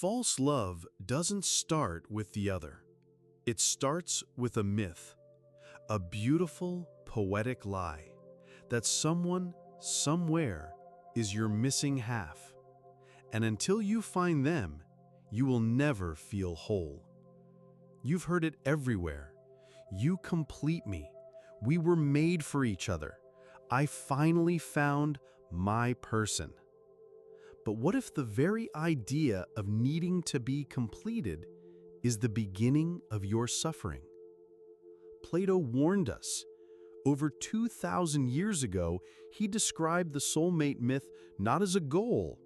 False love doesn't start with the other. It starts with a myth, a beautiful, poetic lie that someone, somewhere, is your missing half. And until you find them, you will never feel whole. You've heard it everywhere. You complete me. We were made for each other. I finally found my person. But what if the very idea of needing to be completed is the beginning of your suffering? Plato warned us. Over 2,000 years ago, he described the soulmate myth not as a goal,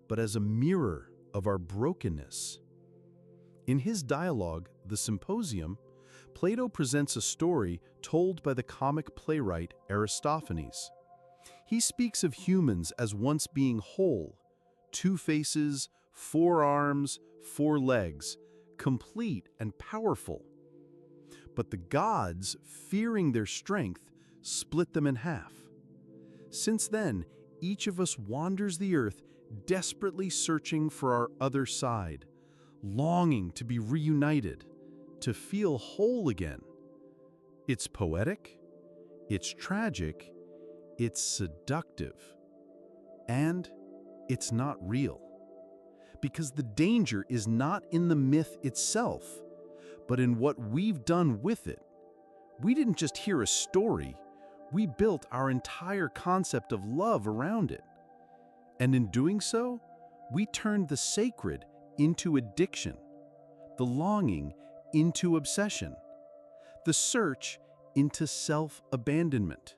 but as a mirror of our brokenness. In his dialogue, The Symposium, Plato presents a story told by the comic playwright Aristophanes. He speaks of humans as once being whole, 2 faces, 4 arms, 4 legs, complete and powerful. But the gods, fearing their strength, split them in half. Since then, each of us wanders the earth, desperately searching for our other side, longing to be reunited, to feel whole again. It's poetic, it's tragic, it's seductive, and it's not real. Because the danger is not in the myth itself, but in what we've done with it. We didn't just hear a story, we built our entire concept of love around it. And in doing so, we turned the sacred into addiction, the longing into obsession, the search into self-abandonment.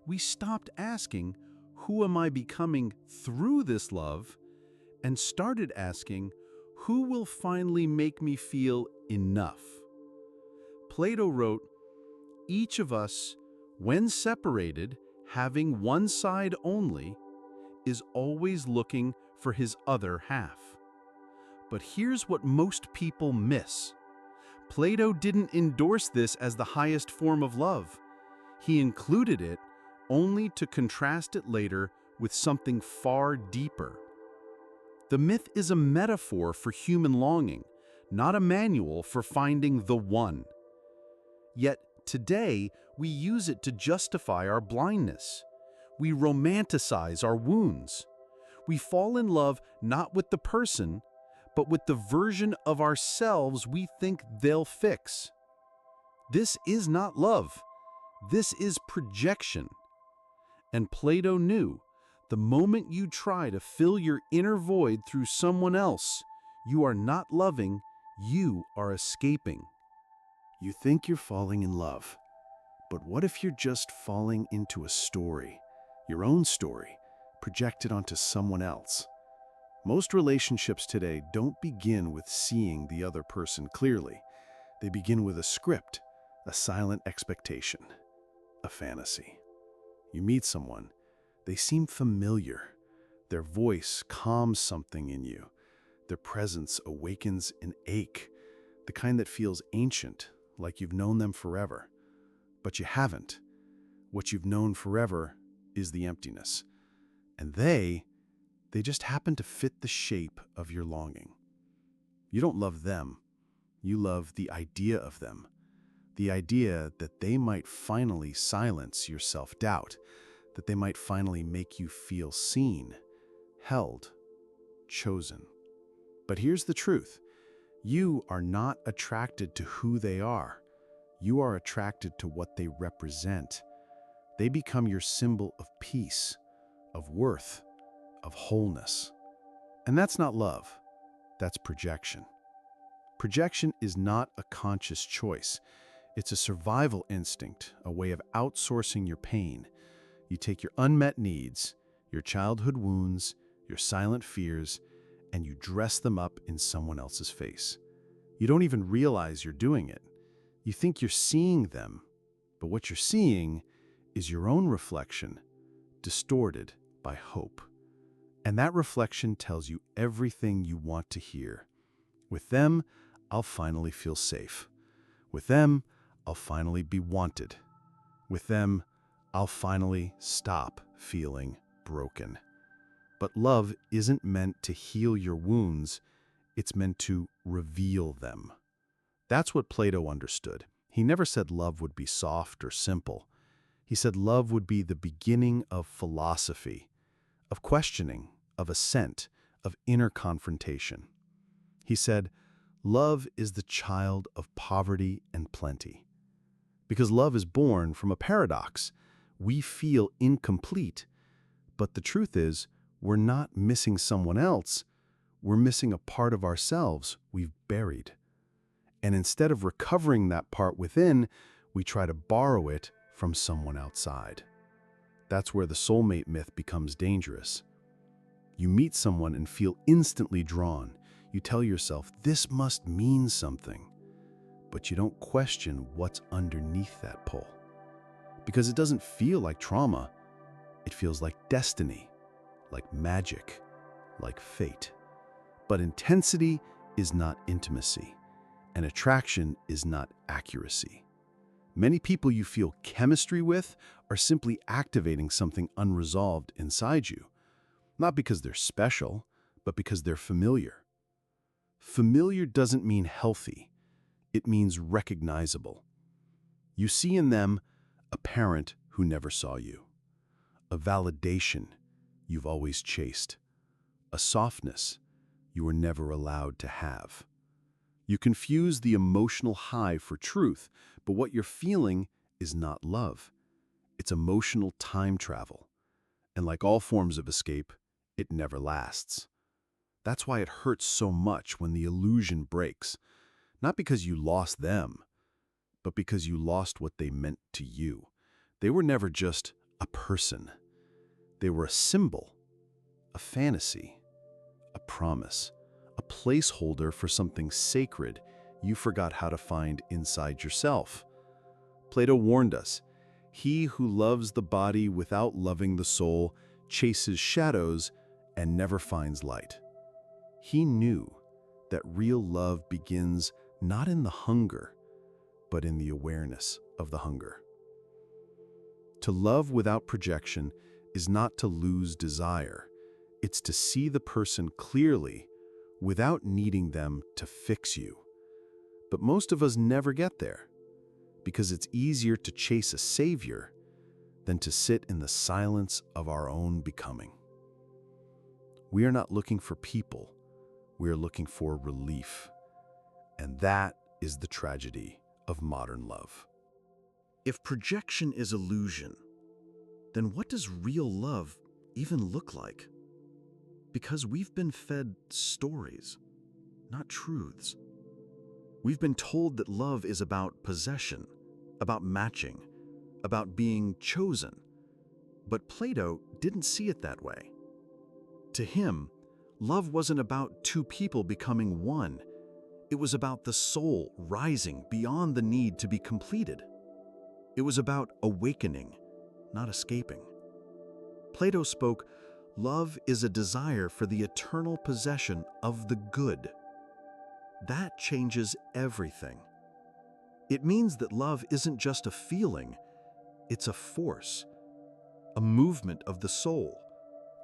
We stopped asking, who am I becoming through this love? And started asking, who will finally make me feel enough? Plato wrote, each of us, when separated, having one side only, is always looking for his other half. But here's what most people miss. Plato didn't endorse this as the highest form of love. He included it only to contrast it later with something far deeper. The myth is a metaphor for human longing, not a manual for finding the one. Yet today, we use it to justify our blindness. We romanticize our wounds. We fall in love not with the person, but with the version of ourselves we think they'll fix. This is not love. This is projection. And Plato knew, the moment you try to fill your inner void through someone else, you are not loving, you are escaping. You think you're falling in love, but what if you're just falling into a story, your own story, projected onto someone else? Most relationships today don't begin with seeing the other person clearly. They begin with a script, a silent expectation, a fantasy. You meet someone, they seem familiar. Their voice calms something in you. Their presence awakens an ache, the kind that feels ancient, like you've known them forever. But you haven't. What you've known forever is the emptiness. And they just happen to fit the shape of your longing. You don't love them. You love the idea of them. The idea that they might finally silence your self-doubt, that they might finally make you feel seen, held, chosen. But here's the truth. You are not attracted to who they are. You are attracted to what they represent. They become your symbol of peace, of worth, of wholeness. And that's not love. That's projection. Projection is not a conscious choice. It's a survival instinct, a way of outsourcing your pain. You take your unmet needs, your childhood wounds, your silent fears, and you dress them up in someone else's face. You don't even realize you're doing it. You think you're seeing them, but what you're seeing is your own reflection, distorted by hope. And that reflection tells you everything you want to hear. With them, I'll finally feel safe. With them, I'll finally be wanted. With them, I'll finally stop feeling broken. But love isn't meant to heal your wounds. It's meant to reveal them. That's what Plato understood. He never said love would be soft or simple. He said love would be the beginning of philosophy, of questioning, of assent, of inner confrontation. He said, love is the child of poverty and plenty. Because love is born from a paradox. We feel incomplete, but the truth is, we're not missing someone else. We're missing a part of ourselves we've buried. And instead of recovering that part within, we try to borrow it from someone outside. That's where the soulmate myth becomes dangerous. You meet someone and feel instantly drawn. You tell yourself, this must mean something. But you don't question what's underneath that pull. Because it doesn't feel like trauma. It feels like destiny, like magic, like fate. But intensity is not intimacy, and attraction is not accuracy. Many people you feel chemistry with are simply activating something unresolved inside you. Not because they're special, but because they're familiar. Familiar doesn't mean healthy. It means recognizable. You see in them a parent who never saw you, a validation you've always chased, a softness you were never allowed to have. You confuse the emotional high for truth, but what you're feeling is not love. It's emotional time travel. And like all forms of escape, it never lasts. That's why it hurts so much when the illusion breaks. Not because you lost them, but because you lost what they meant to you. They were never just a person. They were a symbol, a fantasy, a promise, a placeholder for something sacred you forgot how to find inside yourself. Plato warned us, he who loves the body without loving the soul chases shadows and never finds light. He knew that real love begins not in the hunger, but in the awareness of the hunger. To love without projection is not to lose desire. It's to see the person clearly without needing them to fix you. But most of us never get there because it's easier to chase a savior than to sit in the silence of our own becoming. We are not looking for people. We are looking for relief. And that is the tragedy of modern love. If projection is illusion, then what does real love even look like? Because we've been fed stories, not truths. We've been told that love is about possession, about matching, about being chosen. But Plato didn't see it that way. To him, love wasn't about two people becoming one. It was about the soul rising beyond the need to be completed. It was about awakening, not escaping. Plato spoke, love is a desire for the eternal possession of the good. That changes everything. It means that love isn't just a feeling, it's a force, a movement of the soul,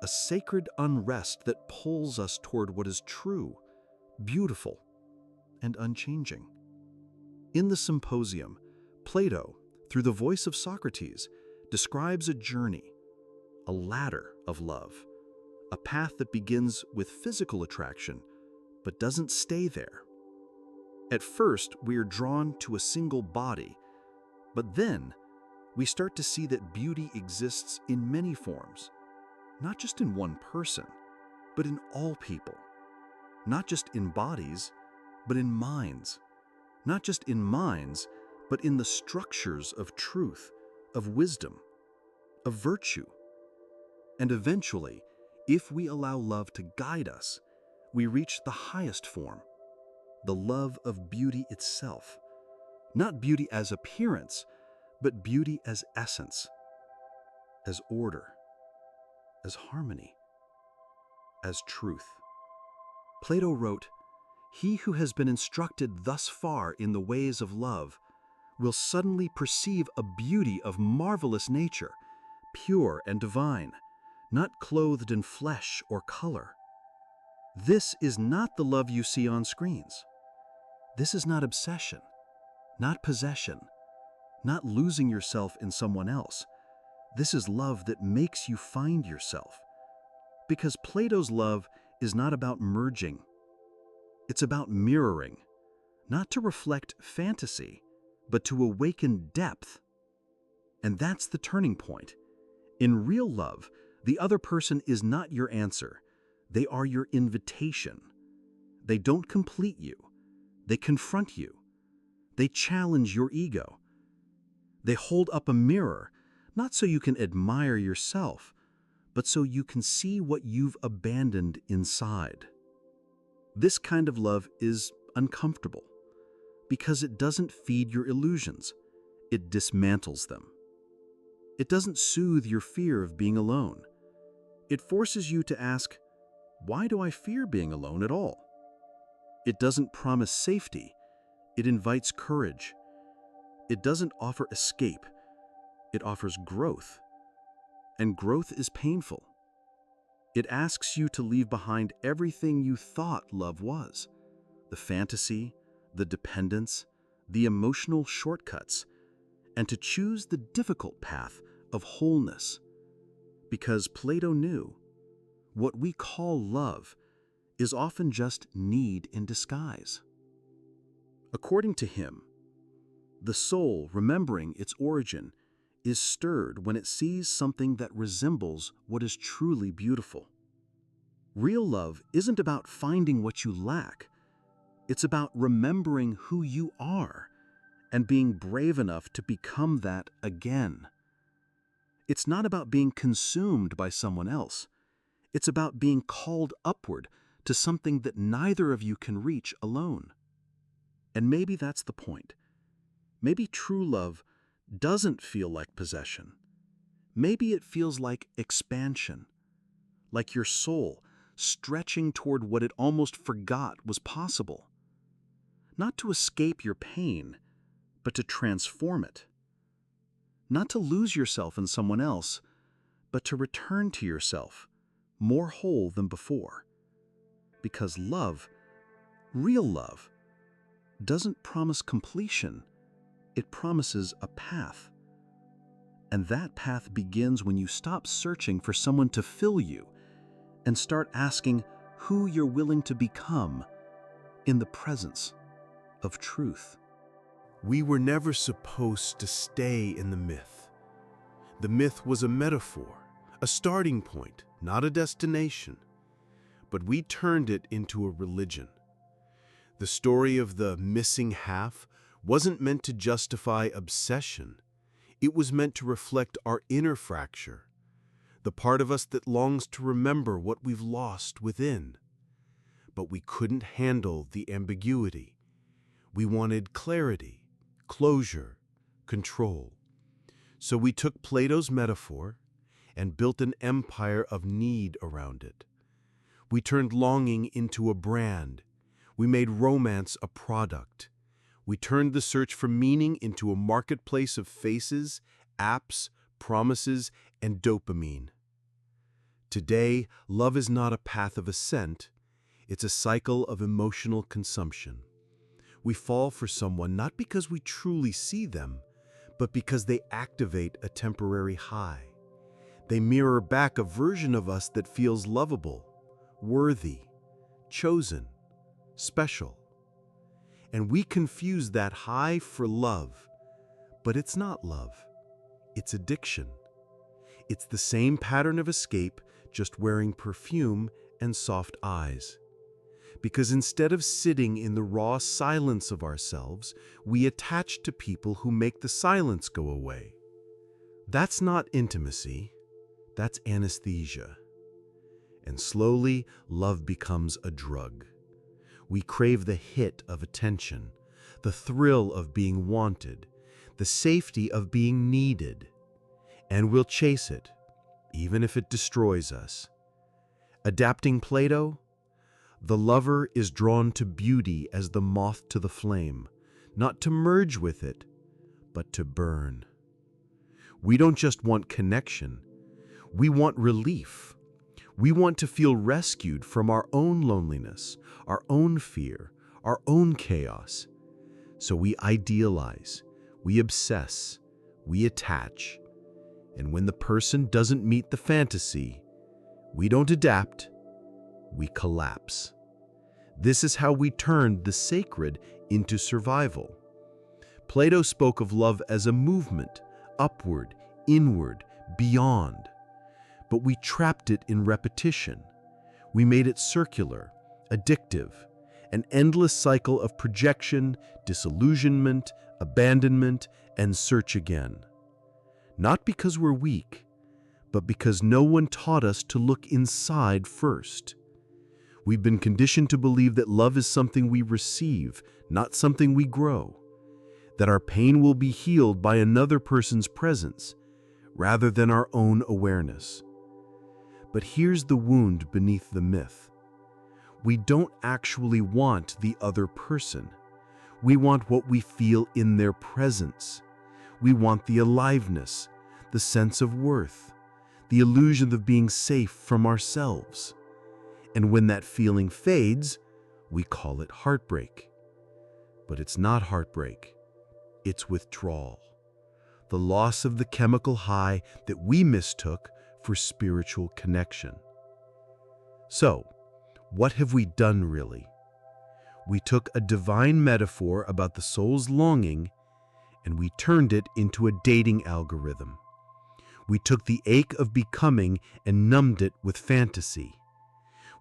a sacred unrest that pulls us toward what is true, beautiful, and unchanging. In the Symposium, Plato, through the voice of Socrates, describes a journey, a ladder of love, a path that begins with physical attraction, but doesn't stay there. At first, we are drawn to a single body, but then we start to see that beauty exists in many forms, not just in one person, but in all people, not just in bodies, but in minds, not just in minds, but in the structures of truth, of wisdom, of virtue. And eventually, if we allow love to guide us, we reach the highest form, the love of beauty itself. Not beauty as appearance, but beauty as essence, as order, as harmony, as truth. Plato wrote, "He who has been instructed thus far in the ways of love will suddenly perceive a beauty of marvelous nature, pure and divine, not clothed in flesh or color." This is not the love you see on screens. This is not obsession, not possession, not losing yourself in someone else. This is love that makes you find yourself. Because Plato's love is not about merging. It's about mirroring, not to reflect fantasy, but to awaken depth. And that's the turning point. In real love, the other person is not your answer. They are your invitation. They don't complete you. They confront you. They challenge your ego. They hold up a mirror, not so you can admire yourself, but so you can see what you've abandoned inside. This kind of love is uncomfortable because it doesn't feed your illusions. It dismantles them. It doesn't soothe your fear of being alone. It forces you to ask, why do I fear being alone at all? It doesn't promise safety. It invites courage. It doesn't offer escape. It offers growth. And growth is painful. It asks you to leave behind everything you thought love was. The fantasy, the dependence, the emotional shortcuts, and to choose the difficult path of wholeness. Because Plato knew, what we call love is often just need in disguise. According to him, the soul, remembering its origin, is stirred when it sees something that resembles what is truly beautiful. Real love isn't about finding what you lack. It's about remembering who you are and being brave enough to become that again. It's not about being consumed by someone else. It's about being called upward to something that neither of you can reach alone. And maybe that's the point. Maybe true love doesn't feel like possession. Maybe it feels like expansion, like your soul stretching toward what it almost forgot was possible. Not to escape your pain, but to transform it. Not to lose yourself in someone else, but to return to yourself, more whole than before. Because love, real love, doesn't promise completion. It promises a path. And that path begins when you stop searching for someone to fill you and start asking who you're willing to become in the presence of truth. We were never supposed to stay in the myth. The myth was a metaphor, a starting point, not a destination. But we turned it into a religion. The story of the missing half wasn't meant to justify obsession. It was meant to reflect our inner fracture, the part of us that longs to remember what we've lost within. But we couldn't handle the ambiguity. We wanted clarity, closure, control. So we took Plato's metaphor and built an empire of need around it. We turned longing into a brand. We made romance a product. We turned the search for meaning into a marketplace of faces, apps, promises, and dopamine. Today, love is not a path of ascent. It's a cycle of emotional consumption. We fall for someone not because we truly see them, but because they activate a temporary high. They mirror back a version of us that feels lovable, worthy, chosen, special. And we confuse that high for love. But it's not love. It's addiction. It's the same pattern of escape, just wearing perfume and soft eyes. Because instead of sitting in the raw silence of ourselves, we attach to people who make the silence go away. That's not intimacy. That's anesthesia. And slowly, love becomes a drug. We crave the hit of attention, the thrill of being wanted, the safety of being needed. And we'll chase it, even if it destroys us. Adapting Plato, the lover is drawn to beauty as the moth to the flame, not to merge with it, but to burn. We don't just want connection, we want relief. We want to feel rescued from our own loneliness, our own fear, our own chaos. So we idealize, we obsess, we attach. And when the person doesn't meet the fantasy, we don't adapt, we collapse. This is how we turned the sacred into survival. Plato spoke of love as a movement, upward, inward, beyond. But we trapped it in repetition. We made it circular, addictive, an endless cycle of projection, disillusionment, abandonment, and search again. Not because we're weak, but because no one taught us to look inside first. We've been conditioned to believe that love is something we receive, not something we grow. That our pain will be healed by another person's presence, rather than our own awareness. But here's the wound beneath the myth. We don't actually want the other person. We want what we feel in their presence. We want the aliveness, the sense of worth, the illusion of being safe from ourselves. And when that feeling fades, we call it heartbreak. But it's not heartbreak. It's withdrawal. The loss of the chemical high that we mistook for spiritual connection. So, what have we done really? We took a divine metaphor about the soul's longing and we turned it into a dating algorithm. We took the ache of becoming and numbed it with fantasy.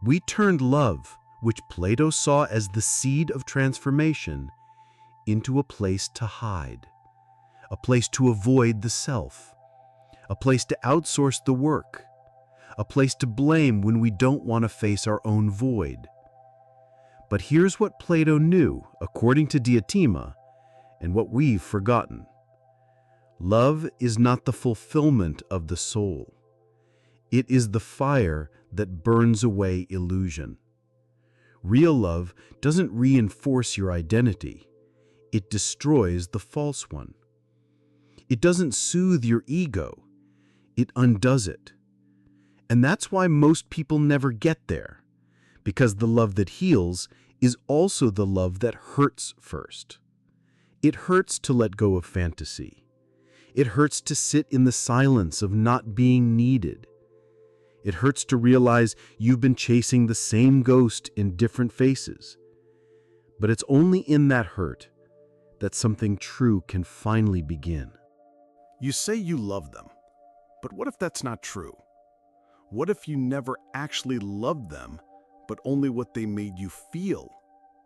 We turned love, which Plato saw as the seed of transformation, into a place to hide, a place to avoid the self, a place to outsource the work, a place to blame when we don't want to face our own void. But here's what Plato knew, according to Diotima, and what we've forgotten. Love is not the fulfillment of the soul. It is the fire that burns away illusion. Real love doesn't reinforce your identity. It destroys the false one. It doesn't soothe your ego. It undoes it. And that's why most people never get there, because the love that heals is also the love that hurts first. It hurts to let go of fantasy. It hurts to sit in the silence of not being needed. It hurts to realize you've been chasing the same ghost in different faces. But it's only in that hurt that something true can finally begin. You say you love them, but what if that's not true? What if you never actually loved them, but only what they made you feel,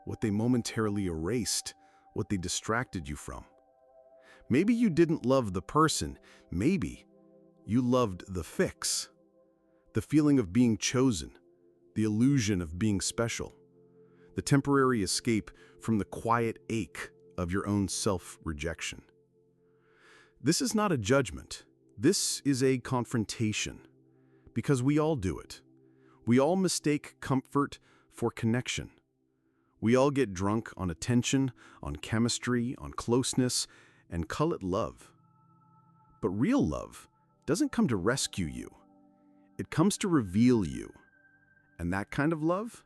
what they momentarily erased, what they distracted you from? Maybe you didn't love the person, maybe you loved the fix. The feeling of being chosen, the illusion of being special, the temporary escape from the quiet ache of your own self-rejection. This is not a judgment. This is a confrontation, because we all do it. We all mistake comfort for connection. We all get drunk on attention, on chemistry, on closeness, and call it love. But real love doesn't come to rescue you. It comes to reveal you. And that kind of love,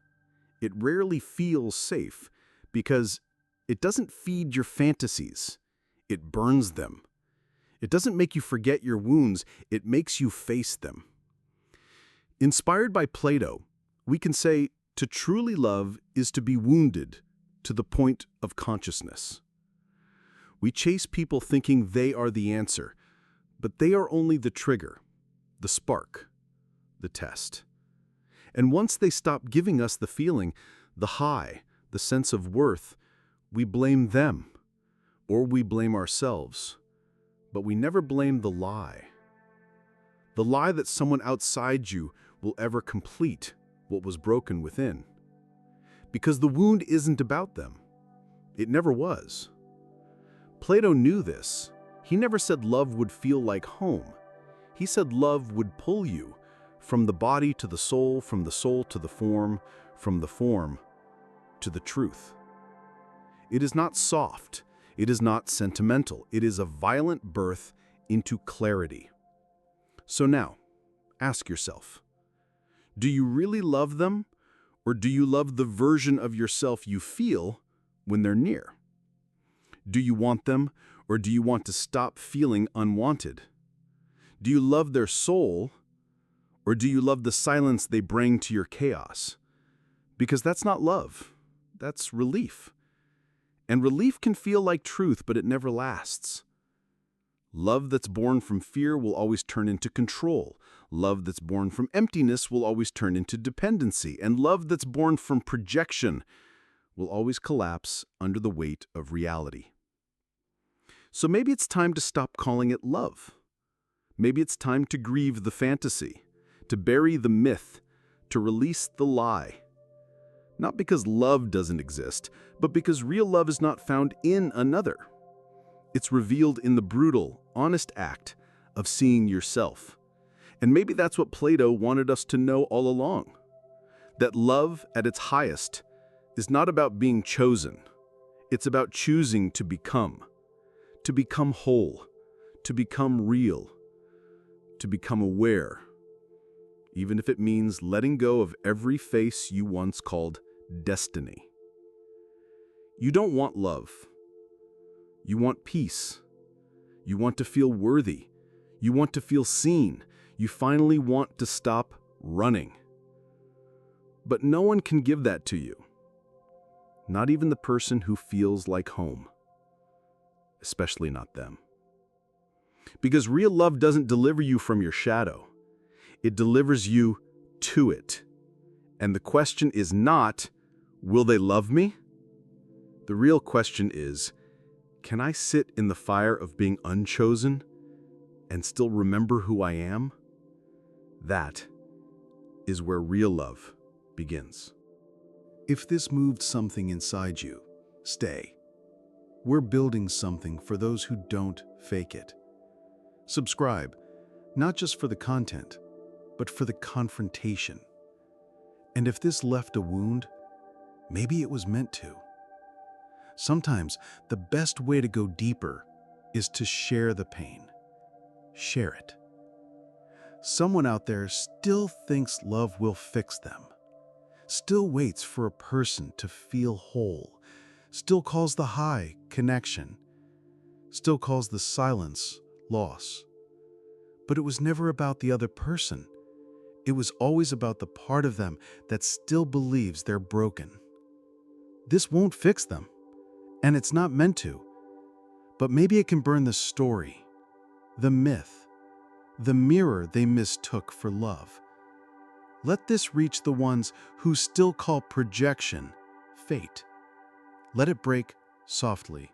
it rarely feels safe because it doesn't feed your fantasies. It burns them. It doesn't make you forget your wounds. It makes you face them. Inspired by Plato, we can say to truly love is to be wounded to the point of consciousness. We chase people thinking they are the answer, but they are only the trigger, the spark, the test. And once they stop giving us the feeling, the high, the sense of worth, we blame them, or we blame ourselves. But we never blame the lie. The lie that someone outside you will ever complete what was broken within. Because the wound isn't about them. It never was. Plato knew this. He never said love would feel like home. He said love would pull you from the body to the soul, from the soul to the form to the truth. It is not soft. It is not sentimental. It is a violent birth into clarity. So now, ask yourself, Do you really love them, or do you love the version of yourself you feel when they're near? Do you want them, or do you want to stop feeling unwanted? Do you love their soul, or do you love the silence they bring to your chaos? Because that's not love, that's relief. And relief can feel like truth, but it never lasts. Love that's born from fear will always turn into control. Love that's born from emptiness will always turn into dependency. And love that's born from projection will always collapse under the weight of reality. So maybe it's time to stop calling it love. Maybe it's time to grieve the fantasy, to bury the myth, to release the lie. Not because love doesn't exist, but because real love is not found in another. It's revealed in the brutal, honest act of seeing yourself. And maybe that's what Plato wanted us to know all along. That love at its highest is not about being chosen. It's about choosing to become whole, to become real, to become aware, even if it means letting go of every face you once called destiny. You don't want love. You want peace. You want to feel worthy. You want to feel seen. You finally want to stop running. But no one can give that to you. Not even the person who feels like home. Especially not them. Because real love doesn't deliver you from your shadow. It delivers you to it. And the question is not, will they love me? The real question is, can I sit in the fire of being unchosen and still remember who I am? That is where real love begins. If this moved something inside you, stay. We're building something for those who don't fake it. Subscribe, not just for the content, but for the confrontation. And if this left a wound, maybe it was meant to. Sometimes the best way to go deeper is to share the pain. Share it. Someone out there still thinks love will fix them, still waits for a person to feel whole, still calls the high connection, still calls the silence loss. But it was never about the other person. It was always about the part of them that still believes they're broken. This won't fix them, and it's not meant to. But maybe it can burn the story, the myth, the mirror they mistook for love. Let this reach the ones who still call projection fate. Let it break softly,